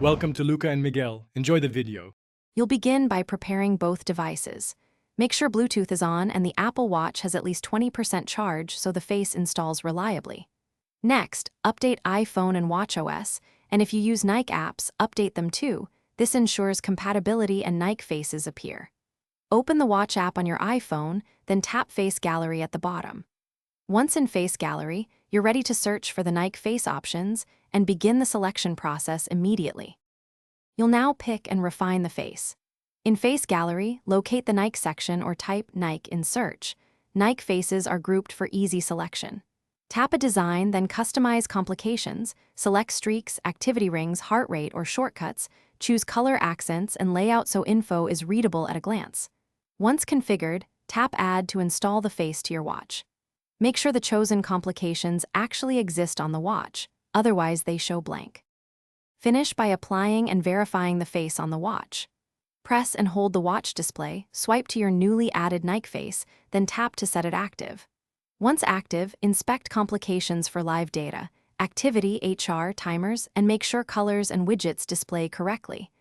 Welcome to Luca and Miguel. Enjoy the video. You'll begin by preparing both devices. Make sure Bluetooth is on and the Apple Watch has at least 20% charge so the face installs reliably. Next, update iPhone and watchOS, and if you use Nike apps, update them too. This ensures compatibility and Nike faces appear. Open the Watch app on your iPhone, then tap Face Gallery at the bottom. Once in Face Gallery, you're ready to search for the Nike face options and begin the selection process immediately. You'll now pick and refine the face. In Face Gallery, locate the Nike section or type Nike in search. Nike faces are grouped for easy selection. Tap a design, then customize complications, select streaks, activity rings, heart rate, or shortcuts, choose color accents and layout so info is readable at a glance. Once configured, tap Add to install the face to your watch. Make sure the chosen complications actually exist on the watch, otherwise they show blank. Finish by applying and verifying the face on the watch. Press and hold the watch display, swipe to your newly added Nike face, then tap to set it active. Once active, inspect complications for live data, activity, HR, timers, and make sure colors and widgets display correctly.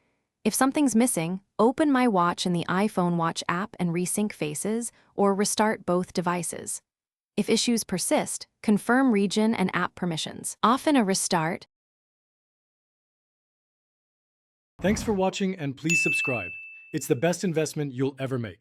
If something's missing, open My Watch in the iPhone Watch app and resync faces, or restart both devices. If issues persist, confirm region and app permissions. Often a restart. Thanks for watching and please subscribe. It's the best investment you'll ever make.